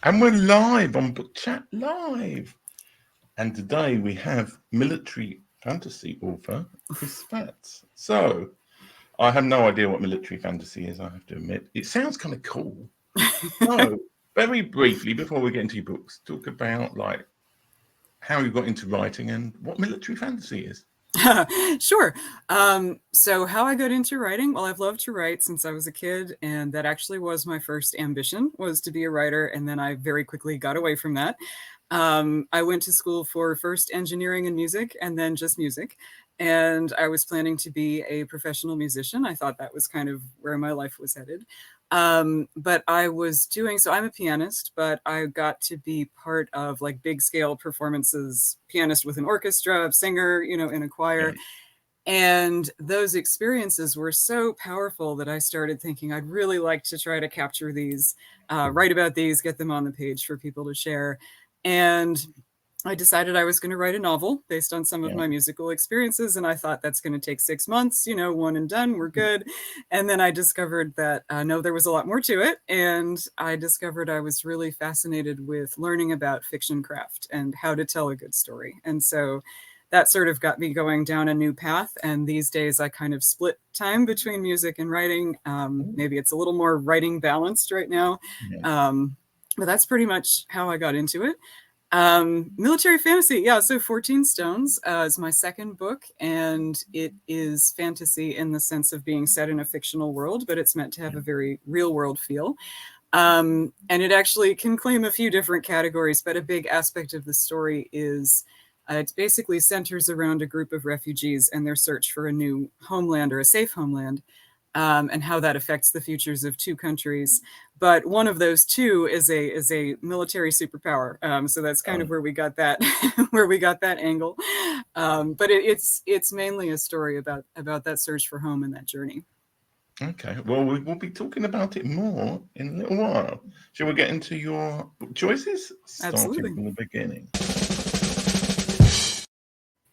And we're live on Book Chat Live. And today we have military fantasy author Kris Faatz. So I have no idea what military fantasy is, I have to admit. It sounds kind of cool. So very briefly, before we get into your books, talk about like how you got into writing and what military fantasy is. Sure. So how I got into writing, well, I've loved to write since I was a kid, and that actually was my first ambition, was to be a writer, and then I very quickly got away from that. I went to school for first engineering and music, and then just music, and I was planning to be a professional musician. I thought that was kind of where my life was headed. But I was doing, so I'm a pianist, but I got to be part of like big scale performances, pianist with an orchestra, singer, in a choir. Right. And those experiences were so powerful that I started thinking I'd really like to try to capture these, write about these, get them on the page for people to share. And I decided I was going to write a novel based on some of my musical experiences. And I thought that's going to take 6 months, one and done, we're good. And then I discovered that, no, there was a lot more to it. And I discovered I was really fascinated with learning about fiction craft and how to tell a good story. And so that sort of got me going down a new path. And these days I kind of split time between music and writing. Maybe it's a little more writing balanced right now. But that's pretty much how I got into it. Military fantasy. Yeah. So 14 Stones is my second book, and it is fantasy in the sense of being set in a fictional world, but it's meant to have a very real world feel. And it actually can claim a few different categories, but a big aspect of the story is it basically centers around a group of refugees and their search for a new homeland or a safe homeland. And how that affects the futures of two countries. But one of those two is a military superpower. So that's kind of where we got that angle. But it's mainly a story about that search for home and that journey. Okay. Well, we will be talking about it more in a little while. Shall we get into your book choices? Absolutely. Starting from the beginning.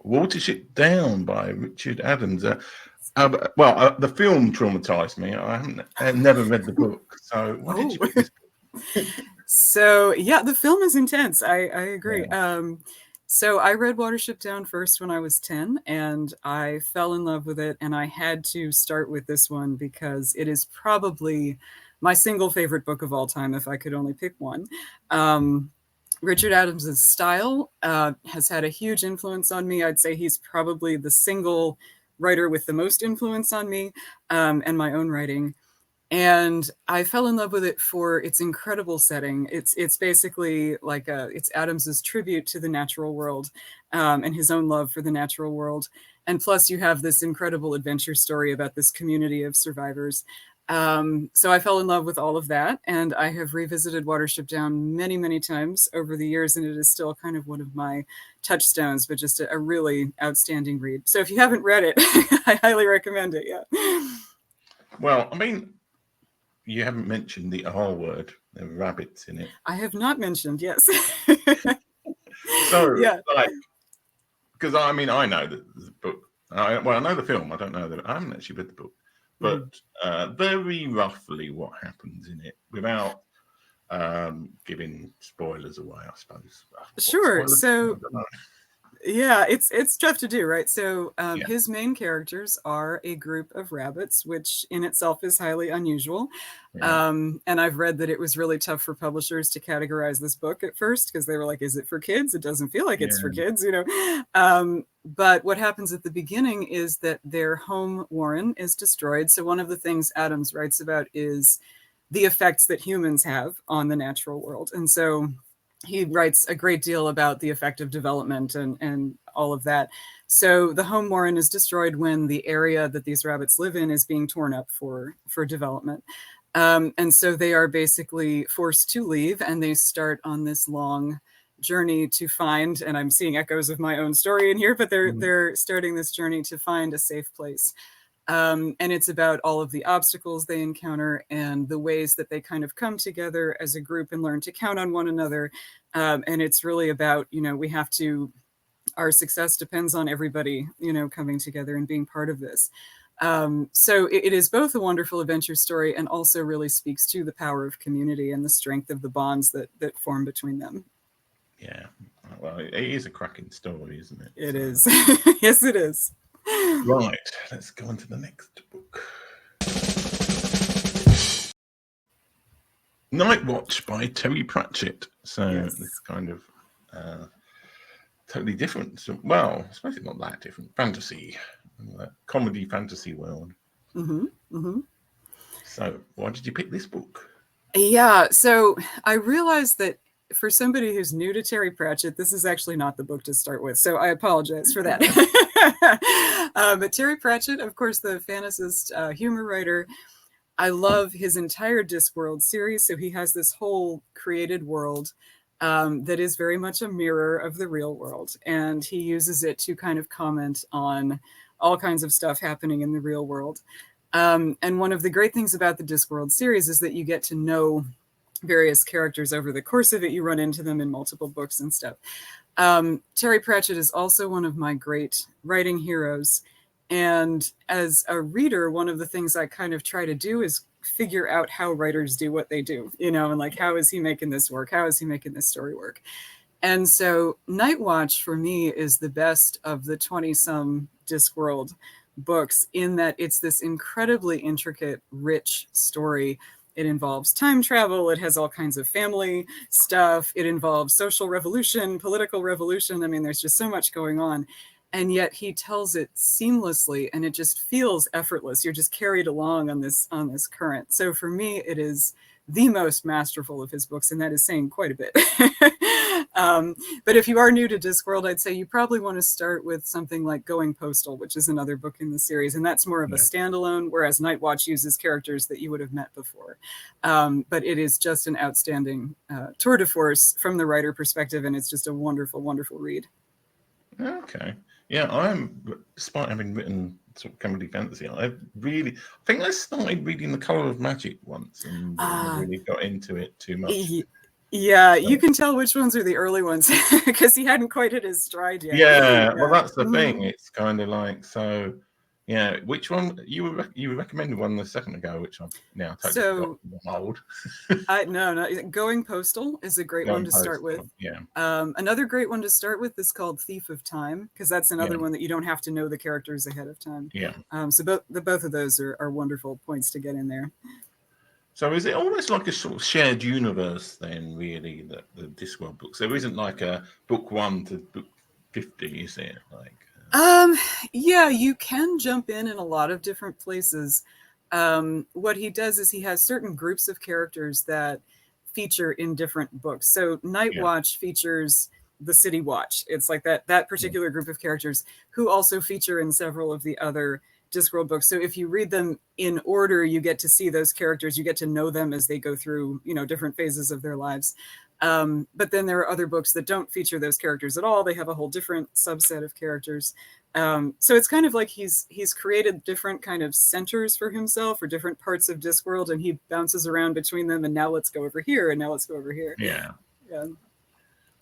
Watership Down by Richard Adams. The film traumatized me. I've never read the book. So what did you think this book? So yeah, the film is intense. I agree. Yeah. So I read Watership Down first when I was 10, and I fell in love with it. And I had to start with this one because it is probably my single favorite book of all time, if I could only pick one. Richard Adams's style has had a huge influence on me. I'd say he's probably the single writer with the most influence on me and my own writing. And I fell in love with it for its incredible setting. It's basically like it's Adams's tribute to the natural world and his own love for the natural world. And plus you have this incredible adventure story about this community of survivors. So I fell in love with all of that, and I have revisited Watership Down many, many times over the years, and it is still kind of one of my touchstones, but just a really outstanding read. So if you haven't read it, I highly recommend it. Yeah. Well, I mean, you haven't mentioned the R word. There are rabbits in it. I have not mentioned, yes. So, yeah. Because I mean, I know the book. I know the film. I don't know that. I haven't actually read the book. But very roughly what happens in it without giving spoilers away, I suppose. Sure. So, yeah, it's tough to do, right? So his main characters are a group of rabbits, which in itself is highly unusual. Yeah. And I've read that it was really tough for publishers to categorize this book at first because they were like, is it for kids? It doesn't feel like it's for kids, But what happens at the beginning is that their home warren is destroyed. So one of the things Adams writes about is the effects that humans have on the natural world. And so he writes a great deal about the effect of development and all of that. So the home warren is destroyed when the area that these rabbits live in is being torn up for development. And so they are basically forced to leave, and they start on this long journey to find, and I'm seeing echoes of my own story in here, but they're starting this journey to find a safe place. And it's about all of the obstacles they encounter and the ways that they kind of come together as a group and learn to count on one another. And it's really about, our success depends on everybody, coming together and being part of this. So it is both a wonderful adventure story and also really speaks to the power of community and the strength of the bonds that form between them. Yeah, well, it is a cracking story, isn't it? It is. Yes, it is. Right, let's go on to the next book. Night Watch by Terry Pratchett. So Yes. this kind of totally different. So, well, I suppose it's not that different. Fantasy, comedy fantasy world. Mm-hmm. Mm-hmm. So why did you pick this book? Yeah, so I realized that for somebody who's new to Terry Pratchett, this is actually not the book to start with. So I apologize for that. But Terry Pratchett, of course, the fantasist humor writer, I love his entire Discworld series. So he has this whole created world that is very much a mirror of the real world. And he uses it to kind of comment on all kinds of stuff happening in the real world. And one of the great things about the Discworld series is that you get to know various characters over the course of it. You run into them in multiple books and stuff. Terry Pratchett is also one of my great writing heroes. And as a reader, one of the things I kind of try to do is figure out how writers do what they do, and like, how is he making this work? How is he making this story work? And so Night Watch for me is the best of the 20-some Discworld books in that it's this incredibly intricate, rich story. It involves time travel. It has all kinds of family stuff. It involves social revolution, political revolution. I mean, there's just so much going on. And yet he tells it seamlessly and it just feels effortless. You're just carried along on this current. So for me, it is the most masterful of his books, and that is saying quite a bit. But if you are new to Discworld, I'd say you probably want to start with something like Going Postal, which is another book in the series, and that's more of a standalone, whereas Night Watch uses characters that you would have met before. But it is just an outstanding tour de force from the writer perspective, and it's just a wonderful, wonderful read. Okay. Yeah, despite having written sort of comedy fantasy, I think I started reading The Colour of Magic once and really got into it too much. Yeah, you can tell which ones are the early ones because he hadn't quite hit his stride yet. Yeah, well, that's the thing. It's kind of like, so, yeah, which one? You recommended one a second ago, which I'm now totally old. No, Going Postal is a great one to start with. Yeah. Another great one to start with is called Thief of Time, because that's another one that you don't have to know the characters ahead of time. Yeah. So both of those are wonderful points to get in there. So is it almost like a sort of shared universe then, really, the Discworld books? There isn't like a book 1 to book 50, is it? Like. Yeah, you can jump in a lot of different places. What he does is he has certain groups of characters that feature in different books. So Night Watch features the City Watch. It's like that particular group of characters who also feature in several of the other Discworld books. So if you read them in order, you get to see those characters, you get to know them as they go through, different phases of their lives. But then there are other books that don't feature those characters at all. They have a whole different subset of characters. So it's kind of like he's created different kind of centers for himself or different parts of Discworld, and he bounces around between them. And now let's go over here, and now let's go over here. Yeah. Yeah.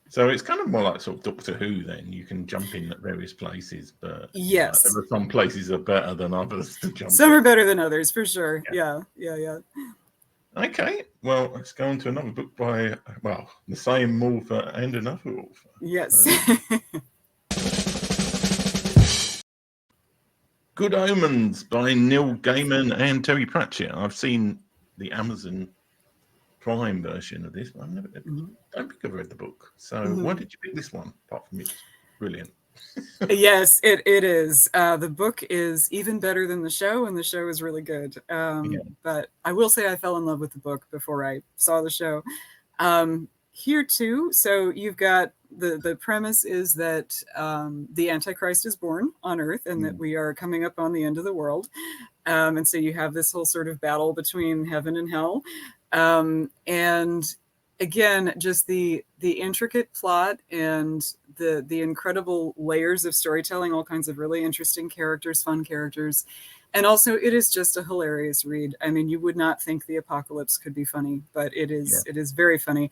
So it's kind of more like sort of Doctor Who then. You can jump in at various places, but yes, there are some places that are better than others to jump Some in. are better than others, for sure. Yeah. Okay, well, let's go on to another book by, the same author and another author. Yes. Good Omens by Neil Gaiman and Terry Pratchett. I've seen the Amazon Prime version of this, but I don't think I've read the book. So why did you pick this one, apart from it's brilliant? Yes, it is. The book is even better than the show, and the show is really good. But I will say I fell in love with the book before I saw the show. Here too, so you've got the premise is that the Antichrist is born on Earth, and that we are coming up on the end of the world. And so you have this whole sort of battle between heaven and hell. And again, just the intricate plot and the incredible layers of storytelling, all kinds of really interesting characters, fun characters. And also it is just a hilarious read. I mean, you would not think the apocalypse could be funny, but it is very funny.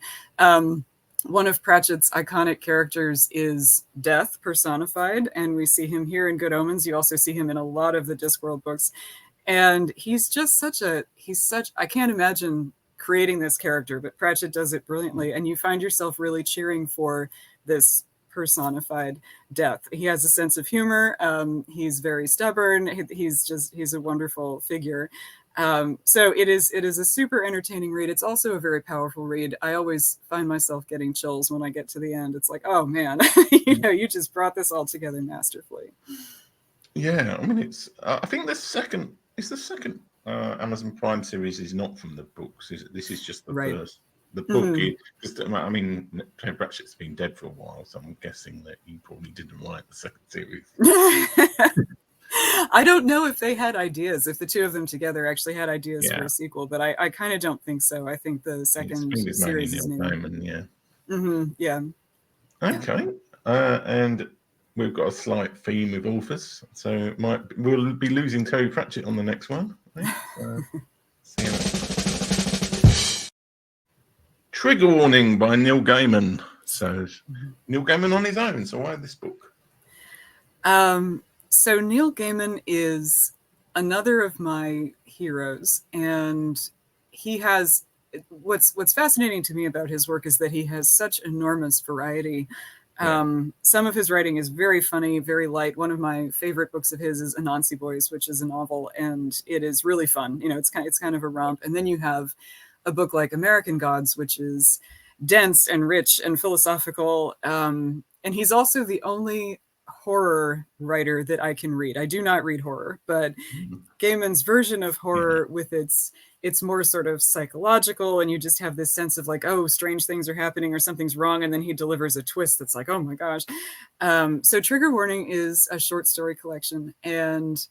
one of Pratchett's iconic characters is Death personified, and we see him here in Good Omens. You also see him in a lot of the Discworld books, and he's just I can't imagine creating this character, but Pratchett does it brilliantly, and you find yourself really cheering for this personified Death. He has a sense of humor. He's very stubborn. He's a wonderful figure. So it is a super entertaining read. It's also a very powerful read. I always find myself getting chills when I get to the end. It's like, oh man, you just brought this all together masterfully. Yeah, I mean, I think the second Amazon Prime series is not from the books. This is just the first. The book is, I mean, Terry Pratchett's been dead for a while, so I'm guessing that he probably didn't write the second series. I don't know if they had ideas, if the two of them together actually had ideas for a sequel, but I kind of don't think so. I think the second series is named Gaiman, yeah. Okay. And we've got a slight theme with authors, so we'll be losing Terry Pratchett on the next one. Trigger Warning by Neil Gaiman. So Neil Gaiman on his own. So why this book? So Neil Gaiman is another of my heroes, and he has what's fascinating to me about his work is that he has such enormous variety. Some of his writing is very funny, very light. One of my favorite books of his is Anansi Boys, which is a novel, and it is really fun. It's kind of a romp. And then you have a book like American Gods, which is dense and rich and philosophical. And he's also the only horror writer that I can read. I do not read horror, but Gaiman's version of horror with its more sort of psychological, and you just have this sense of like, oh, strange things are happening or something's wrong, and then he delivers a twist that's like, oh my gosh. So Trigger Warning is a short story collection, and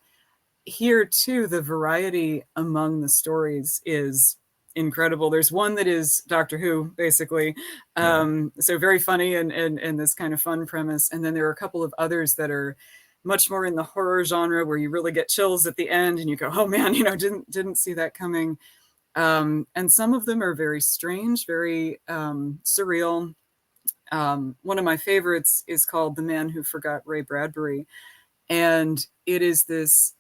here too the variety among the stories is incredible. There's one that is Doctor Who, basically. So very funny and this kind of fun premise. And then there are a couple of others that are much more in the horror genre where you really get chills at the end and you go, oh man, didn't see that coming. And some of them are very strange, very surreal. One of my favorites is called The Man Who Forgot Ray Bradbury. And it is this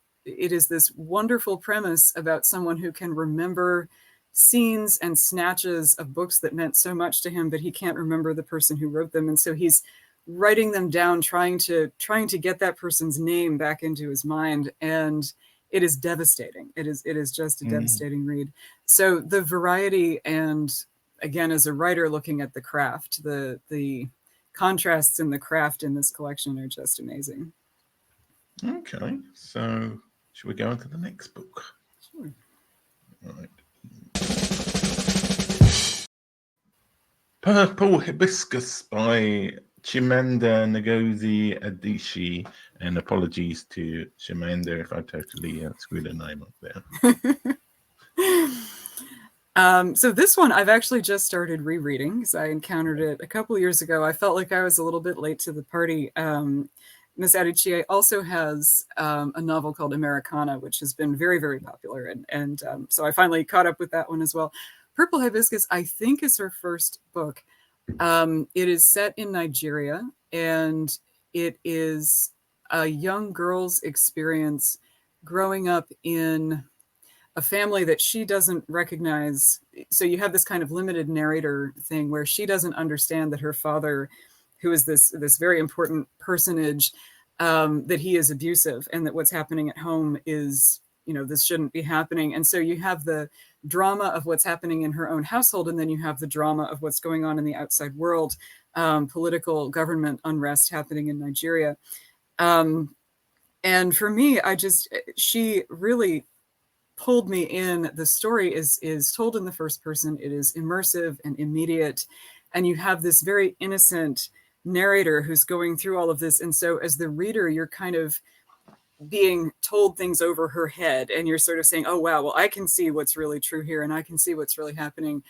wonderful premise about someone who can remember scenes and snatches of books that meant so much to him, but he can't remember the person who wrote them. And so he's writing them down, trying to get that person's name back into his mind. And it is devastating. It is just a devastating read. So the variety, and again, as a writer looking at the craft, the contrasts in the craft in this collection are just amazing. Okay, so should we go on to the next book? Sure. All right. Purple Hibiscus by Chimamanda Ngozi Adichie, and apologies to Chimamanda if I totally screwed her name up there. So this one I've actually just started rereading because I encountered it a couple of years ago. I felt like I was a little bit late to the party. Miss Adichie also has a novel called Americana, which has been very, very popular. And so I finally caught up with that one as well. Purple Hibiscus, I think, is her first book. It is set in Nigeria, and it is a young girl's experience growing up in a family that she doesn't recognize. So you have this kind of limited narrator thing where she doesn't understand that her father, who is this very important personage, that he is abusive, and that what's happening at home is, this shouldn't be happening. And so you have the drama of what's happening in her own household, and then you have the drama of what's going on in the outside world, political government unrest happening in Nigeria. And for me, she really pulled me in. The story is told in the first person. It is immersive and immediate, and you have this very innocent narrator who's going through all of this. And so as the reader, you're kind of being told things over her head, and you're sort of saying, oh wow, well, I can see what's really true here, and I can see what's really happening.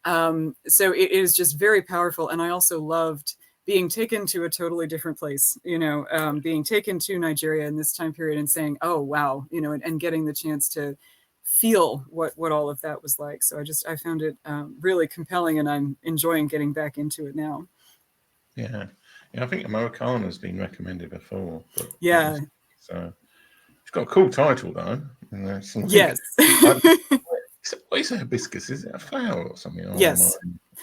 So it is just very powerful. And I also loved being taken to a totally different place, being taken to Nigeria in this time period and saying, oh wow, and getting the chance to feel what all of that was like. So I found it really compelling, and I'm enjoying getting back into it now. Yeah, I think Americana has been recommended before. But Yeah. So it's got a cool title though. Yes. What is a hibiscus? Is it a flower or something? Yes.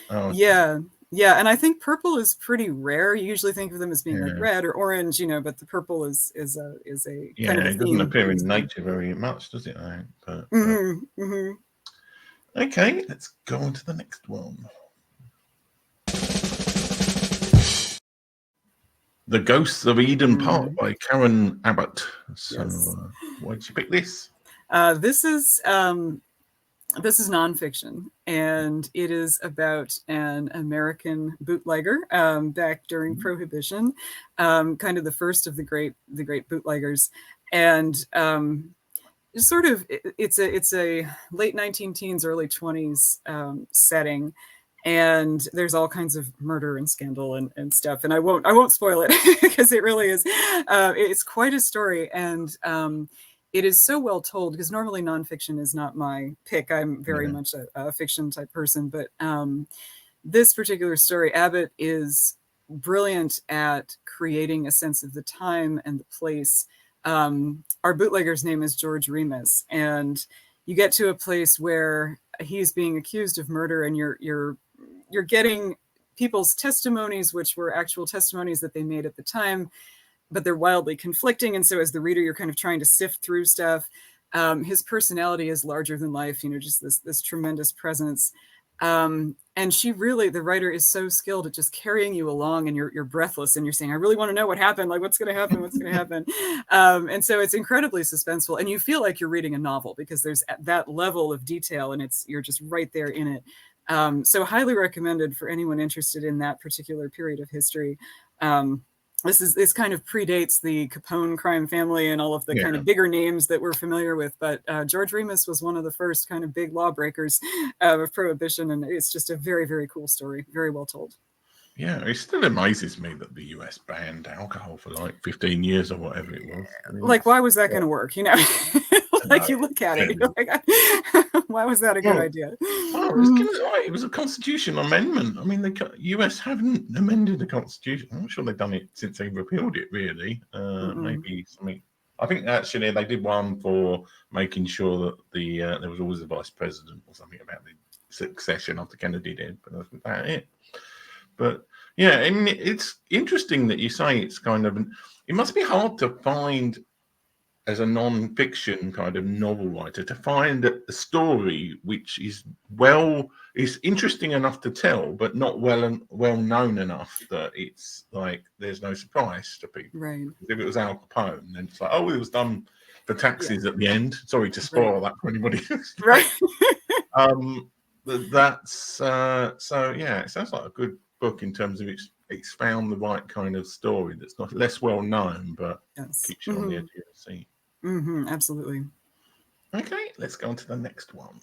Oh, yeah. Yeah, and I think purple is pretty rare. You usually think of them as being like yeah. red or orange, but the purple is a kind of a It doesn't theme. appear in nature very much, does it? But Mm-hmm. okay, let's go on to the next one. The Ghosts of Eden Park by Karen Abbott. So, Yes. why did you pick this? This is nonfiction, and it is about an American bootlegger back during Prohibition, kind of the first of the great bootleggers, and sort of it's a late 19 teens, early 20s setting. And there's all kinds of murder and scandal and stuff, and I won't spoil it because it really is it's quite a story, and it is so well told, because normally nonfiction is not my pick. I'm very much a fiction type person, but this particular story, Abbott is brilliant at creating a sense of the time and the place. Our bootlegger's name is George Remus, and you get to a place where he's being accused of murder, and you're getting people's testimonies, which were actual testimonies that they made at the time, but they're wildly conflicting. And so as the reader, you're kind of trying to sift through stuff. His personality is larger than life, just this tremendous presence. And the writer is so skilled at just carrying you along, and you're breathless, and you're saying, I really want to know what happened. Like, what's going to happen? What's going to happen? And so it's incredibly suspenseful, and you feel like you're reading a novel because there's that level of detail, and you're just right there in it. So highly recommended for anyone interested in that particular period of history. This kind of predates the Capone crime family and all of the kind of bigger names that we're familiar with. But George Remus was one of the first kind of big lawbreakers of Prohibition. And it's just a very, very cool story. Very well told. Yeah, it still amazes me that the US banned alcohol for like 15 years or whatever it was. Like, why was that going to work? Like, you look at it, you're like, why was that a good idea? It was a constitutional amendment. I mean, the US haven't amended the constitution. I'm not sure they've done it since they repealed it, really. Maybe something. I think actually they did one for making sure that there was always a vice president or something about the succession after Kennedy did, but that's about it. But yeah, I mean, it's interesting that you say it's kind of it must be hard to find, as a non-fiction kind of novel writer, to find a story which is interesting enough to tell, but not well known enough that it's like there's no surprise to people. Right. If it was Al Capone, then it's like, oh, it was done for taxes at the end. Sorry to spoil that for anybody else. Right. That's so yeah. It sounds like a good book in terms of it's found the right kind of story that's not less well known, but keeps you on the edge of your seat. Absolutely. Okay, let's go on to the next one.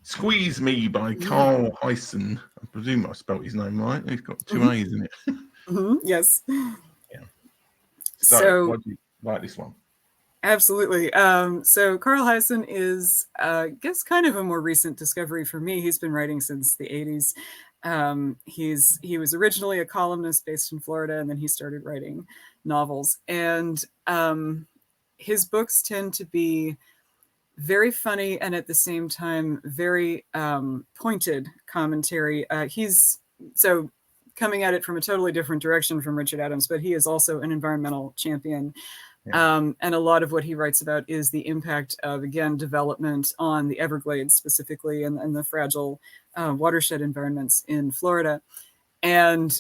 Squeeze Me by Carl Hiaasen. I presume I spelled his name right. He's got two A's in it. Yes. Yeah. So why do you like this one? Absolutely. So Carl Hiaasen is, I guess, kind of a more recent discovery for me. He's been writing since the 80s. He was originally a columnist based in Florida, and then he started writing novels. And his books tend to be very funny and at the same time very pointed commentary. He's coming at it from a totally different direction from Richard Adams, but he is also an environmental champion. And a lot of what he writes about is the impact of, again, development on the Everglades specifically, and the fragile watershed environments in Florida. And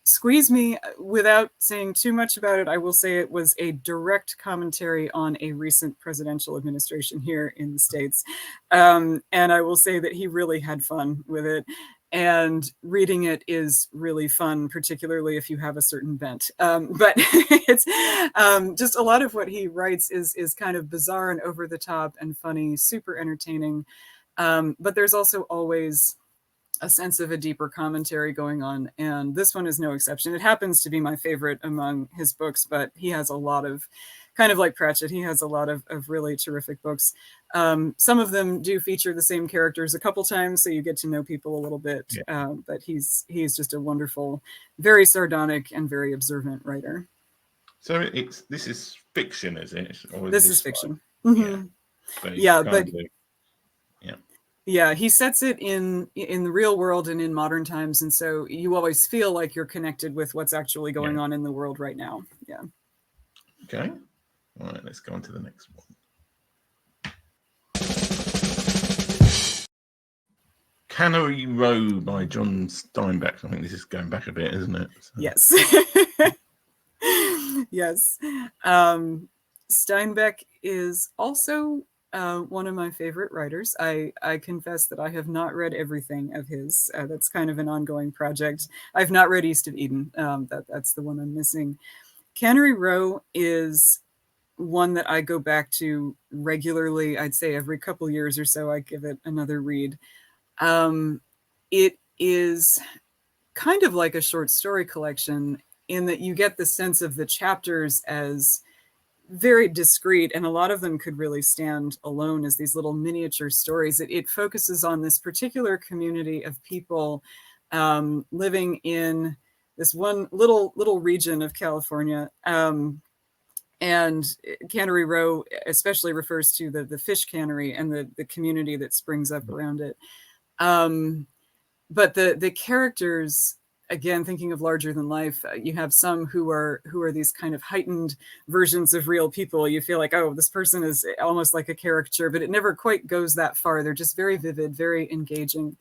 Squeeze Me, without saying too much about it, I will say it was a direct commentary on a recent presidential administration here in the States. And I will say that he really had fun with it. And reading it is really fun, particularly if you have a certain bent. But it's just a lot of what he writes is kind of bizarre and over the top and funny, super entertaining. But there's also always a sense of a deeper commentary going on. And this one is no exception. It happens to be my favorite among his books, but he has a lot of kind of like Pratchett, he has a lot of really terrific books. Some of them do feature the same characters a couple times, so you get to know people a little bit. Yeah. But he's just a wonderful, very sardonic and very observant writer. So this is fiction, is it? Or This is fiction. Like, mm-hmm. Yeah. Yeah, he sets it in the real world and in modern times, and so you always feel like you're connected with what's actually going on in the world right now. Yeah. Okay. All right, let's go on to the next one. Cannery Row by John Steinbeck. I think this is going back a bit, isn't it? So. Yes. Yes. Steinbeck is also one of my favorite writers. I confess that I have not read everything of his. That's kind of an ongoing project. I've not read East of Eden. That's the one I'm missing. Cannery Row is one that I go back to regularly. I'd say every couple years or so I give it another read. It is kind of like a short story collection in that you get the sense of the chapters as very discreet, and a lot of them could really stand alone as these little miniature stories. It focuses on this particular community of people living in this one little region of California. And Cannery Row especially refers to the fish cannery and the community that springs up around it. But the characters, again, thinking of larger than life, you have some who are these kind of heightened versions of real people. You feel like, oh, this person is almost like a caricature, but it never quite goes that far. They're just very vivid, very engaging.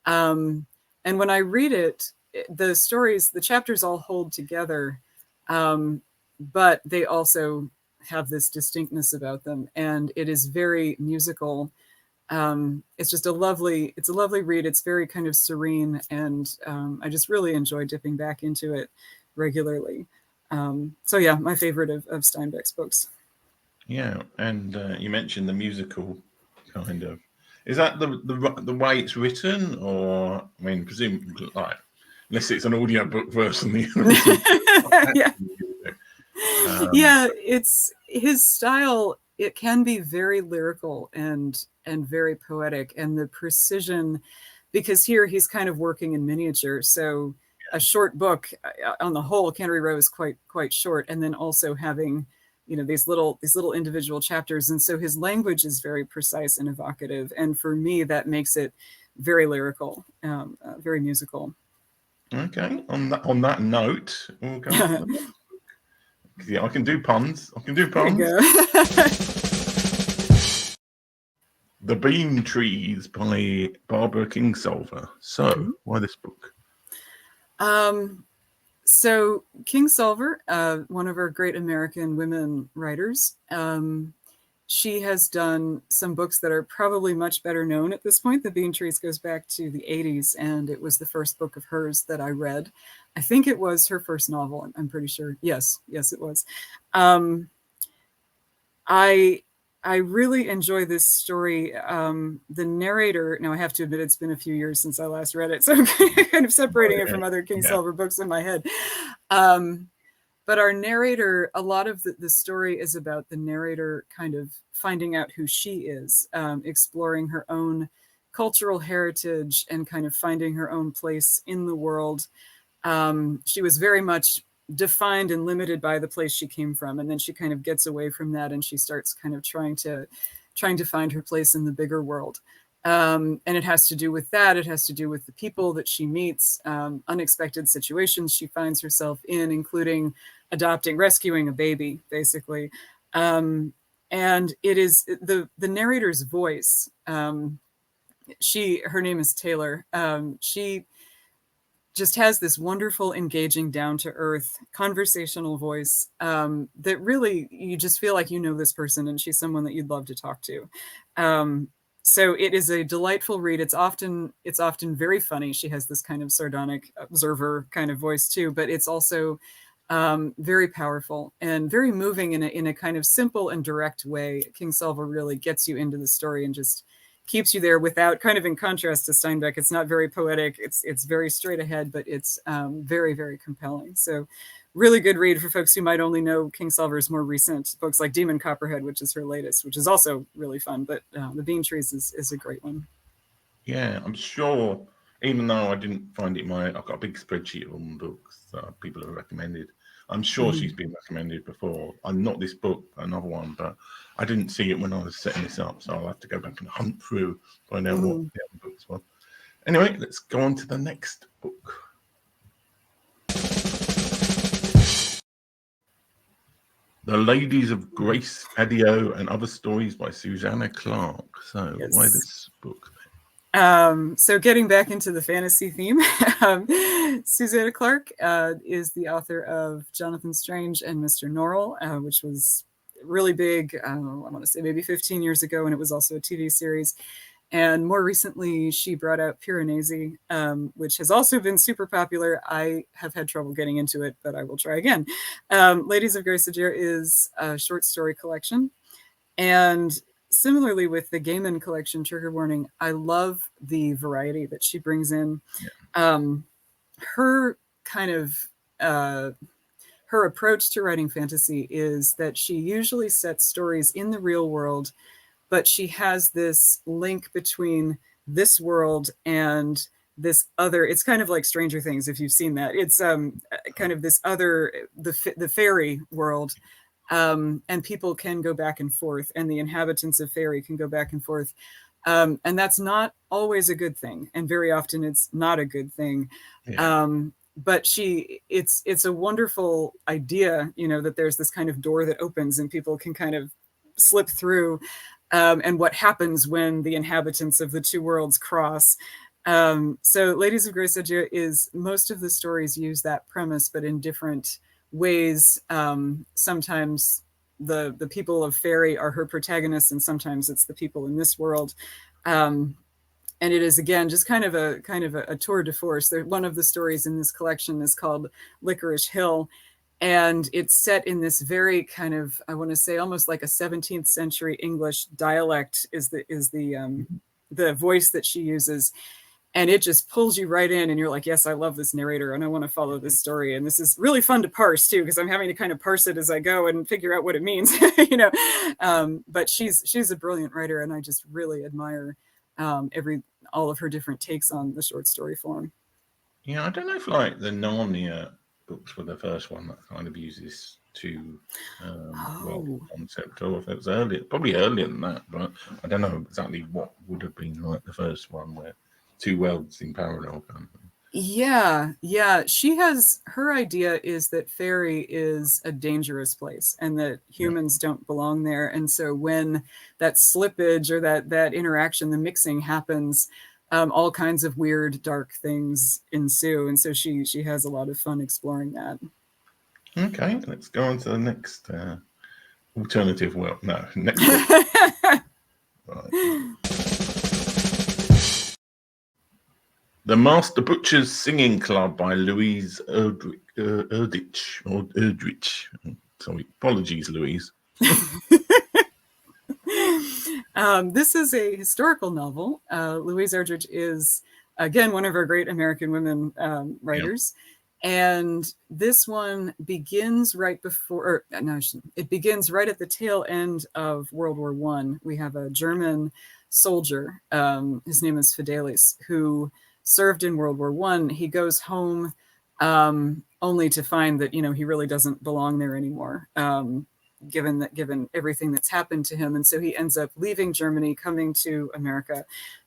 And when I read it, the stories, the chapters all hold together, but they also have this distinctness about them, and it is very musical. It's just a lovely read. It's very kind of serene, and I just really enjoy dipping back into it regularly. So yeah, my favorite of Steinbeck's books. Yeah, and you mentioned the musical kind of. Is that the way it's written, or I mean, presumably, like, unless it's an audio book version. Yeah. Yeah, it's his style. It can be very lyrical and very poetic, and the precision, because here he's kind of working in miniature. So a short book on the whole, Cannery Row is quite short, and then also having, you know, these little individual chapters, and so his language is very precise and evocative, and for me that makes it very lyrical, very musical. Okay, on that note, we'll go on to the next book. Yeah, I can do puns. There you go. The Bean Trees by Barbara Kingsolver. So, why this book? So Kingsolver, one of our great American women writers, she has done some books that are probably much better known at this point. The Bean Trees goes back to the 80s, and it was the first book of hers that I read. I think it was her first novel. I'm pretty sure. Yes, it was. I really enjoy this story. The narrator, now I have to admit it's been a few years since I last read it, so I'm kind of separating it from other Kingsolver books in my head. But our narrator, a lot of the story is about the narrator kind of finding out who she is, exploring her own cultural heritage and kind of finding her own place in the world. She was very much defined and limited by the place she came from, and then she kind of gets away from that, and she starts kind of trying to find her place in the bigger world. And it has to do with that. It has to do with the people that she meets, unexpected situations she finds herself in, including rescuing a baby, basically. And it is the narrator's voice. Her name is Taylor. She just has this wonderful, engaging, down-to-earth, conversational voice that really, you just feel like you know this person, and she's someone that you'd love to talk to. So it is a delightful read. It's often very funny. She has this kind of sardonic observer kind of voice too, but it's also very powerful and very moving in a kind of simple and direct way. Kingsolver really gets you into the story and just keeps you there without, kind of in contrast to Steinbeck, it's not very poetic. It's very straight ahead, but it's very, very compelling. So really good read for folks who might only know Kingsolver's more recent books like Demon Copperhead, which is her latest, which is also really fun. But The Bean Trees is a great one. Yeah, I'm sure, even though I didn't find it I've got a big spreadsheet of all my books that people have recommended. I'm sure she's been recommended before. Not this book, another one, but I didn't see it when I was setting this up. So I'll have to go back and hunt through, find out what the other books were. Anyway, let's go on to the next book. The Ladies of Grace, Adieu, and Other Stories by Susanna Clarke. So why this book? So getting back into the fantasy theme, Susanna Clarke is the author of Jonathan Strange and Mr. Norrell, which was really big, I want to say maybe 15 years ago, and it was also a TV series. And more recently, she brought out Piranesi, which has also been super popular. I have had trouble getting into it, but I will try again. Ladies of Grace Adieu is a short story collection. And similarly with the Gaiman collection, Trigger Warning, I love the variety that she brings in. Her kind of her approach to writing fantasy is that she usually sets stories in the real world, but she has this link between this world and this other. It's kind of like Stranger Things, if you've seen that. It's kind of this other, the fairy world. And people can go back and forth, and the inhabitants of fairy can go back and forth. And that's not always a good thing. And very often it's not a good thing. But it's a wonderful idea, that there's this kind of door that opens and people can kind of slip through. And what happens when the inhabitants of the two worlds cross. So Ladies of Grace Adieu is, most of the stories use that premise, but in different ways. Sometimes the people of fairy are her protagonists, and sometimes it's the people in this world. And it is, again, just kind of a tour de force. One of the stories in this collection is called Licorice Hill, and it's set in this very kind of, I want to say, almost like a 17th century English dialect is the voice that she uses. And it just pulls you right in, and you're like, yes, I love this narrator and I want to follow this story. And this is really fun to parse too, because I'm having to kind of parse it as I go and figure out what it means, But she's a brilliant writer, and I just really admire all of her different takes on the short story form. Yeah, I don't know if like the Narnia books were the first one that kind of uses two concept, or if it was earlier, probably earlier than that, but I don't know exactly what would have been like the first one where two worlds in parallel kind of thing. Yeah. She has, her idea is that fairy is a dangerous place and that humans don't belong there. And so when that slippage or that interaction, the mixing happens, all kinds of weird, dark things ensue. And so she has a lot of fun exploring that. Okay, let's go on to the next alternative world. No, next right. The Master Butcher's Singing Club by Louise Erdrich. Sorry, apologies, Louise. This is a historical novel. Louise Erdrich is, again, one of our great American women writers. And this one begins right before, it begins right at the tail end of World War I. We have a German soldier, his name is Fidelis, who served in World War I. He goes home only to find that, he really doesn't belong there anymore, given everything that's happened to him. And so he ends up leaving Germany, coming to America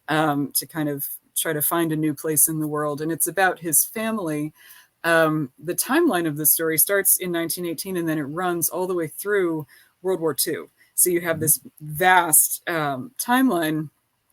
to kind of try to find a new place in the world. And it's about his family. The timeline of the story starts in 1918, and then it runs all the way through World War II. So you have this vast timeline,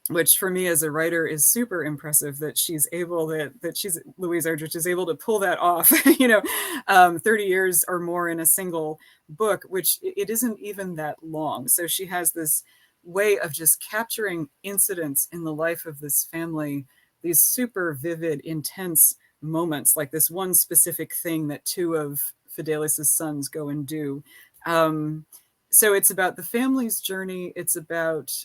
which for me as a writer is super impressive that she's able, that Louise Erdrich is able to pull that off, 30 years or more in a single book, which it isn't even that long. So she has this way of just capturing incidents in the life of this family, these super vivid, intense moments, like this one specific thing that two of Fidelis's sons go and do. So it's about the family's journey. It's about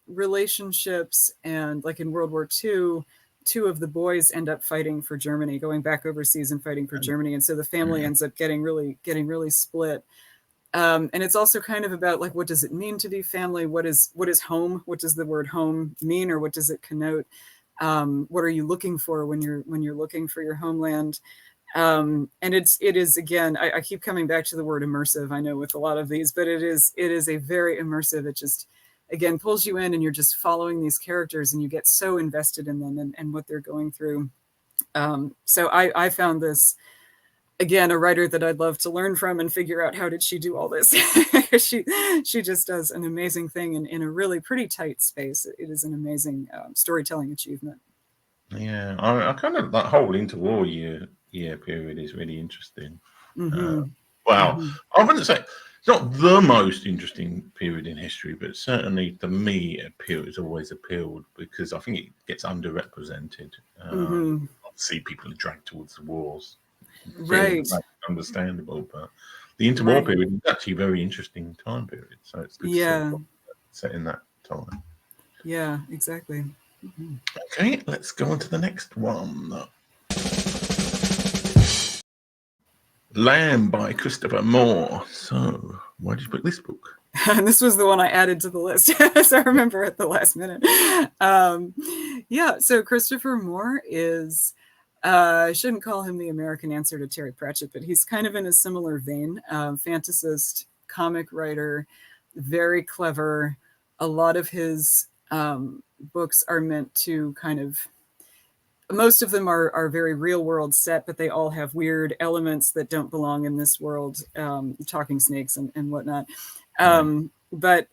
relationships, and like in World War II, two of the boys end up fighting for Germany, going back overseas and fighting for Germany, and so the family ends up getting really split. And it's also kind of about like, what does it mean to be family? What is home? What does the word home mean, or what does it connote? What are you looking for when you're looking for your homeland? And it is again, I keep coming back to the word immersive, I know, with a lot of these, but it is a very immersive. It just, again, pulls you in, and you're just following these characters, and you get so invested in them and what they're going through. So I found this, again, a writer that I'd love to learn from and figure out how did she do all this. she just does an amazing thing in a really pretty tight space. It is an amazing storytelling achievement. Yeah, I kind of, that whole interwar year period is really interesting. I wouldn't say it's not the most interesting period in history, but certainly to me, it's always appealed because I think it gets underrepresented. Obviously, people are dragged towards the wars. Right. That's understandable, but the interwar period is actually a very interesting time period. So it's good to set in that time. Yeah, exactly. Okay, let's go on to the next one. Lamb by Christopher Moore. So, why did you pick this book? And this was the one I added to the list, so I remember at the last minute. So Christopher Moore is, I shouldn't call him the American answer to Terry Pratchett, but he's kind of in a similar vein. Fantasist, comic writer, very clever. A lot of his books are meant to kind of, most of them are very real world set, but they all have weird elements that don't belong in this world, talking snakes and whatnot. But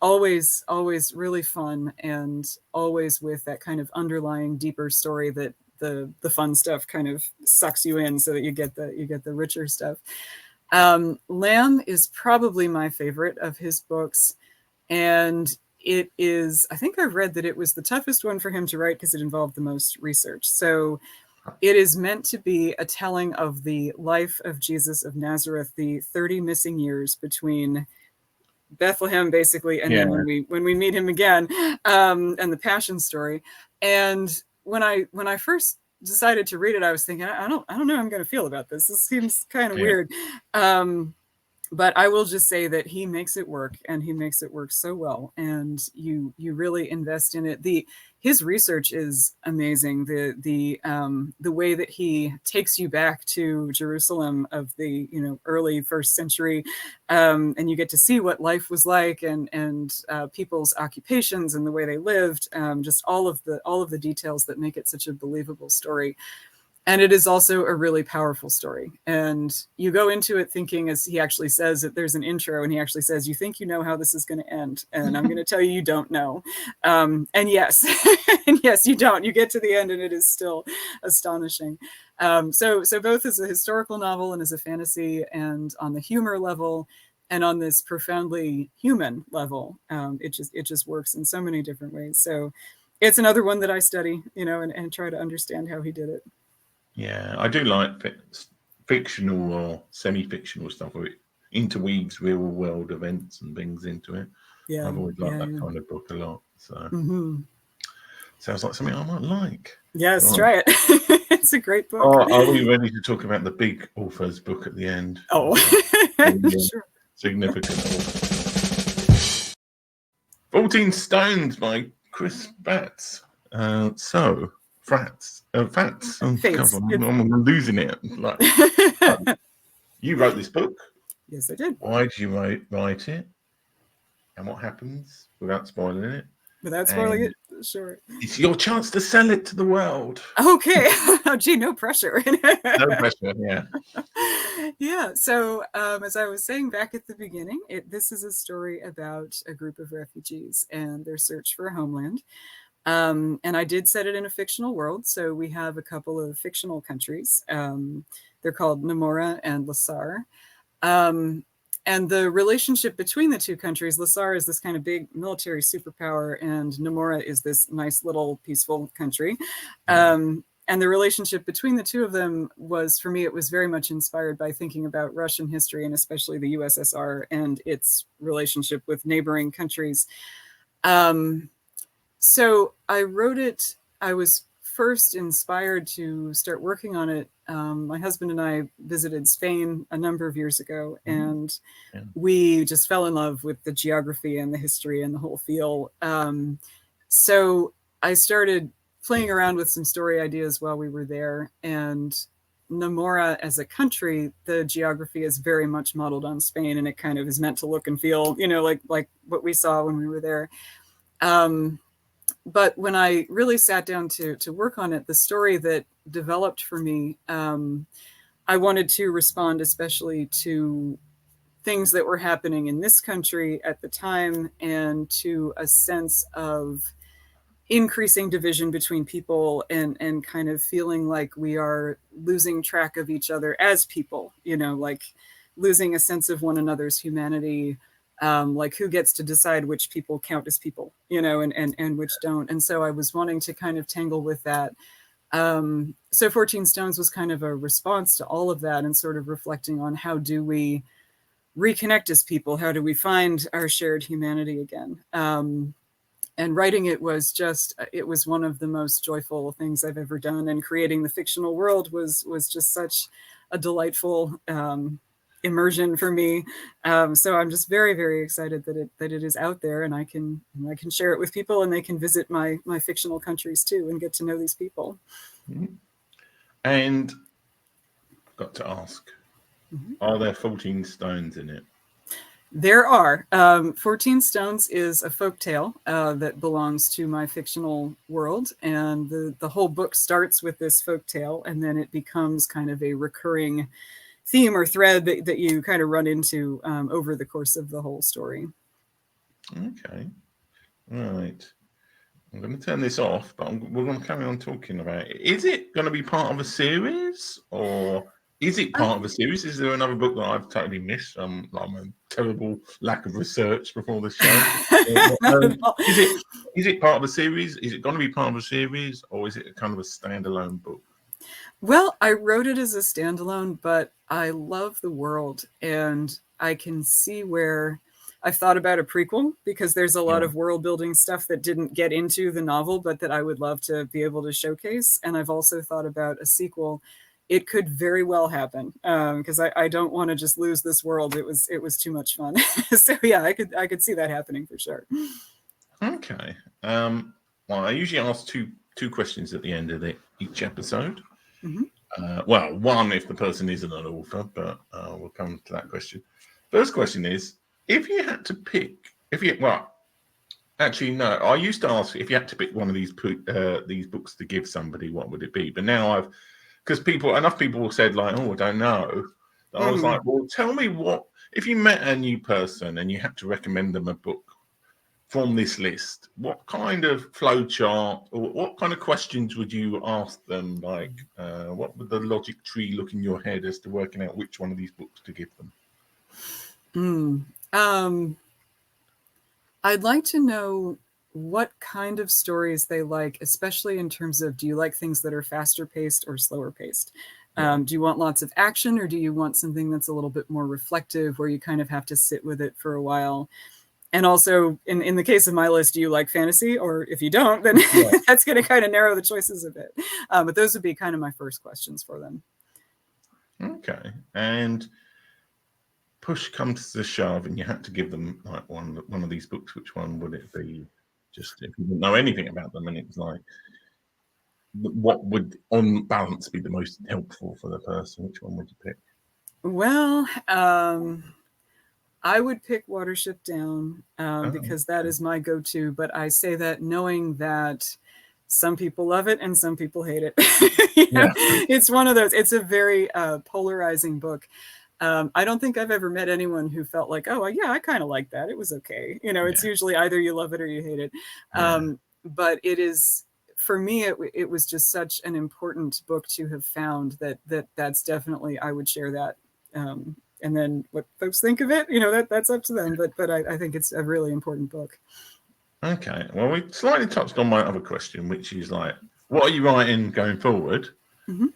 always really fun, and always with that kind of underlying deeper story that the fun stuff kind of sucks you in, so that you get the richer stuff. Lamb is probably my favorite of his books, and it is, I think I've read that it was the toughest one for him to write because it involved the most research. So it is meant to be a telling of the life of Jesus of Nazareth, the 30 missing years between Bethlehem, basically, and then when we meet him again, and the Passion story. And when I first decided to read it, I was thinking, I don't know how I'm going to feel about this. This seems kind of weird. But I will just say that he makes it work, and he makes it work so well, and you really invest in it. His research is amazing. The way that he takes you back to Jerusalem of the early first century, and you get to see what life was like, and people's occupations and the way they lived, just all of the details that make it such a believable story. And it is also a really powerful story. And you go into it thinking, as he actually says, that there's an intro, and he actually says, you think you know how this is going to end. And I'm going to tell you, you don't know. And yes, and yes, you don't. You get to the end, and it is still astonishing. So both as a historical novel and as a fantasy, and on the humor level, and on this profoundly human level, it just works in so many different ways. So it's another one that I study, and try to understand how he did it. Yeah, I do like fictional or semi-fictional stuff where it interweaves real-world events and things into it. Yeah, I've always liked that kind of book a lot. So sounds like something I might like. Yes, try it. It's a great book. Are we ready to talk about the big author's book at the end? Oh, sure. Significant. 14 Stones by Kris Faatz. Faatz. Oh, God, I'm losing it. You wrote this book. Yes, I did. Why did you write it? And what happens without spoiling it? Without spoiling it, sure. It's your chance to sell it to the world. Okay. Oh, gee, no pressure. No pressure, yeah. Yeah. So, as I was saying back at the beginning, this is a story about a group of refugees and their search for a homeland. And I did set it in a fictional world. So we have a couple of fictional countries. They're called Namora and Lasar. And the relationship between the two countries, Lasar is this kind of big military superpower, and Namora is this nice little peaceful country. And the relationship between the two of them was, for me, it was very much inspired by thinking about Russian history, and especially the USSR and its relationship with neighboring countries. So I wrote it. I was first inspired to start working on it. My husband and I visited Spain a number of years ago, and we just fell in love with the geography and the history and the whole feel. So I started playing around with some story ideas while we were there. And Namora as a country, the geography is very much modeled on Spain, and it kind of is meant to look and feel, like what we saw when we were there. But when I really sat down to work on it, the story that developed for me, I wanted to respond especially to things that were happening in this country at the time, and to a sense of increasing division between people, and kind of feeling like we are losing track of each other as people, like losing a sense of one another's humanity, like who gets to decide which people count as people, and which don't. And so I was wanting to kind of tangle with that. So 14 Stones was kind of a response to all of that, and sort of reflecting on how do we reconnect as people? How do we find our shared humanity again? And writing it was one of the most joyful things I've ever done. And creating the fictional world was just such a delightful immersion for me. So I'm just very, very excited that it is out there, and I can share it with people, and they can visit my fictional countries too, and get to know these people. And I've got to ask, are there 14 stones in it? There are. 14 Stones is a folktale that belongs to my fictional world, and the whole book starts with this folktale, and then it becomes kind of a recurring theme or thread that you kind of run into over the course of the whole story. Okay. Right. I'm going to turn this off, but we're going to carry on talking about it. Is it going to be part of a series, or is it part of a series? Is there another book that I've totally missed? I'm a terrible lack of research before this show. Is it part of a series? Is it going to be part of a series, or is it kind of a standalone book? Well, I wrote it as a standalone, but I love the world, and I can see where I've thought about a prequel, because there's a lot of world building stuff that didn't get into the novel, but that I would love to be able to showcase. And I've also thought about a sequel. It could very well happen, because I don't want to just lose this world. It was too much fun. So yeah, I could see that happening for sure. Okay. Well, I usually ask two questions at the end of each episode. Well, one if the person isn't an author, but we'll come to that question. First question is, if you had to pick, actually no, I used to ask if you had to pick one of these books to give somebody, what would it be? But now because enough people said like, oh, I don't know. I was like, well, tell me if you met a new person and you had to recommend them a book from this list, what kind of flowchart or what kind of questions would you ask them? Like, what would the logic tree look in your head as to working out which one of these books to give them? I'd like to know what kind of stories they like, especially in terms of, do you like things that are faster paced or slower paced? Do you want lots of action, or do you want something that's a little bit more reflective, where you kind of have to sit with it for a while? And also, in the case of my list, do you like fantasy? Or if you don't, then that's going to kind of narrow the choices a bit. But those would be kind of my first questions for them. Okay. And push comes to shove, and you had to give them like one of these books, which one would it be? Just if you didn't know anything about them, and it's like, what would on balance be the most helpful for the person? Which one would you pick? Well, I would pick Watership Down, because that is my go-to. But I say that knowing that some people love it and some people hate it. It's one of those. It's a very polarizing book. I don't think I've ever met anyone who felt like, oh, yeah, I kind of like that. It was okay. It's usually either you love it or you hate it. But it is, for me, it was just such an important book to have found that's definitely, I would share that. And then what folks think of it, that's up to them. But I think it's a really important book. Okay. Well, we slightly touched on my other question, which is like, what are you writing going forward?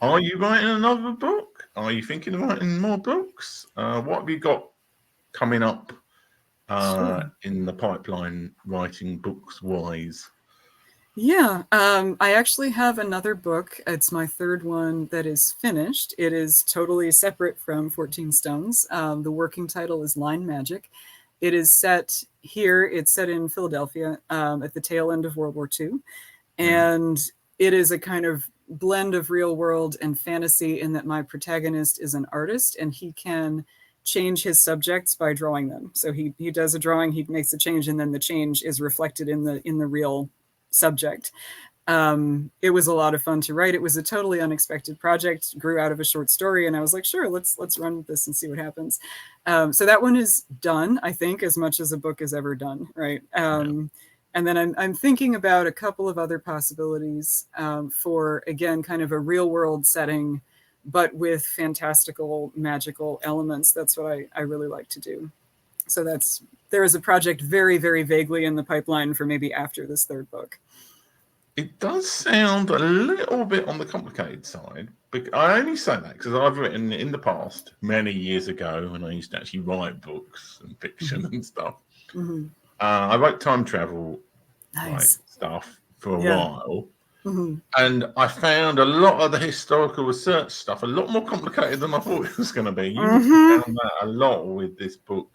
Are you writing another book? Are you thinking of writing more books? What have you got coming up Sure. in the pipeline, writing books wise? Yeah, I actually have another book. It's my third one that is finished. It is totally separate from 14 Stones. The working title is Line Magic. It is set here. It's set in Philadelphia at the tail end of World War II. And it is a kind of blend of real world and fantasy in that my protagonist is an artist and he can change his subjects by drawing them. So he does a drawing, he makes a change, and then the change is reflected in the real subject. It was a lot of fun to write. It was a totally unexpected project, grew out of a short story, and I was like, sure, let's run with this and see what happens. So that one is done, I think, as much as a book is ever done, right? And then I'm thinking about a couple of other possibilities for, again, kind of a real world setting, but with fantastical, magical elements. That's what I really like to do. So there is a project very, very vaguely in the pipeline for maybe after this third book. It does sound a little bit on the complicated side. But I only say that because I've written in the past, many years ago, when I used to actually write books and fiction and stuff. I wrote time travel stuff for a while. And I found a lot of the historical research stuff a lot more complicated than I thought it was going to be. You found that a lot with this book.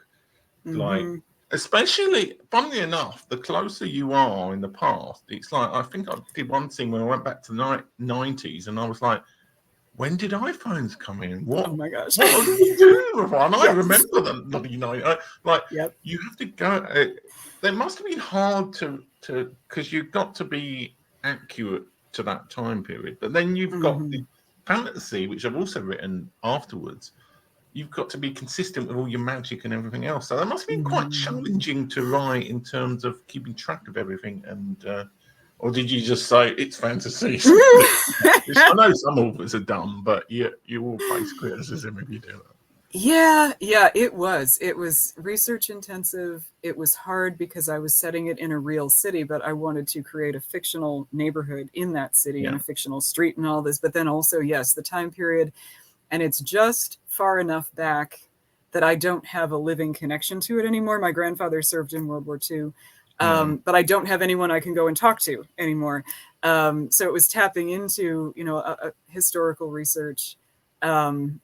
Like, especially, funnily enough, the closer you are in the past, it's like, I think I did one thing when I went back to the 90s and I was like, when did iPhones come in? What? Oh my gosh! What did you do with one? I remember them. You have to go. They must have been hard to because you've got to be accurate to that time period. But then you've got the fantasy, which I've also written afterwards. You've got to be consistent with all your magic and everything else. So that must have been quite challenging to write in terms of keeping track of everything. And or did you just say it's fantasy? I know some authors are dumb, but you will face criticism if you do that. Yeah, it was research intensive. It was hard because I was setting it in a real city, but I wanted to create a fictional neighborhood in that city and a fictional street and all this. But then also, yes, the time period, and it's just far enough back that I don't have a living connection to it anymore. My grandfather served in World War II. But I don't have anyone I can go and talk to anymore. So it was tapping into, a historical research. Setting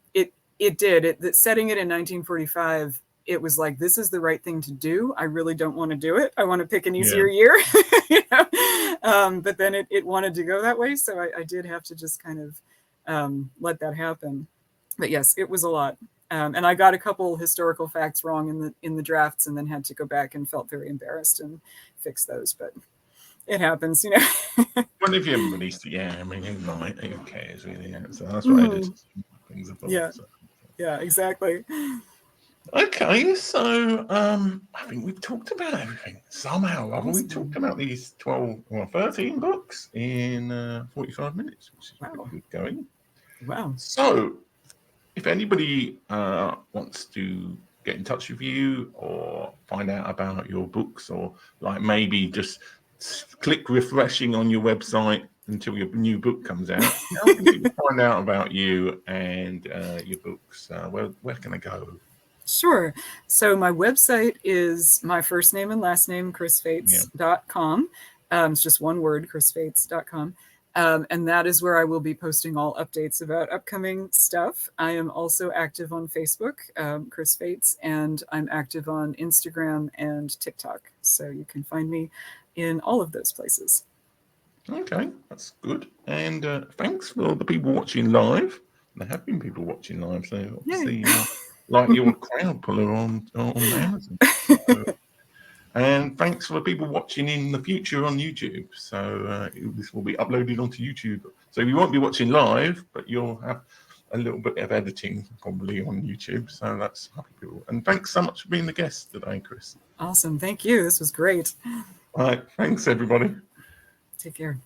it in 1945, it was like, this is the right thing to do. I really don't want to do it. I want to pick an easier year. But then it wanted to go that way. So I did have to just kind of let that happen. But yes, it was a lot. And I got a couple historical facts wrong in the drafts, and then had to go back and felt very embarrassed and fix those. But it happens, Well, if you haven't released it, I mean, who cares really? So that's what I did. Things Yeah, exactly. Okay, so I think we've talked about everything somehow. Awesome. We talked about these 13 books in 45 minutes, which is pretty good going. Wow. So, if anybody wants to get in touch with you or find out about your books, or like maybe just click refreshing on your website until your new book comes out, how can people find out about you and your books? Where can I go? Sure. So my website is my first name and last name, krisfaatz.com. It's just one word, krisfaatz.com. And that is where I will be posting all updates about upcoming stuff. I am also active on Facebook, Kris Faatz, and I'm active on Instagram and TikTok. So you can find me in all of those places. Okay, that's good. And thanks for the people watching live. There have been people watching live, so obviously like your crowd puller on Amazon. And thanks for the people watching in the future on YouTube. So this will be uploaded onto YouTube. So you won't be watching live, but you'll have a little bit of editing probably on YouTube. So that's happy people. And thanks so much for being the guest today, Kris. Awesome. Thank you. This was great. All right. Thanks, everybody. Take care.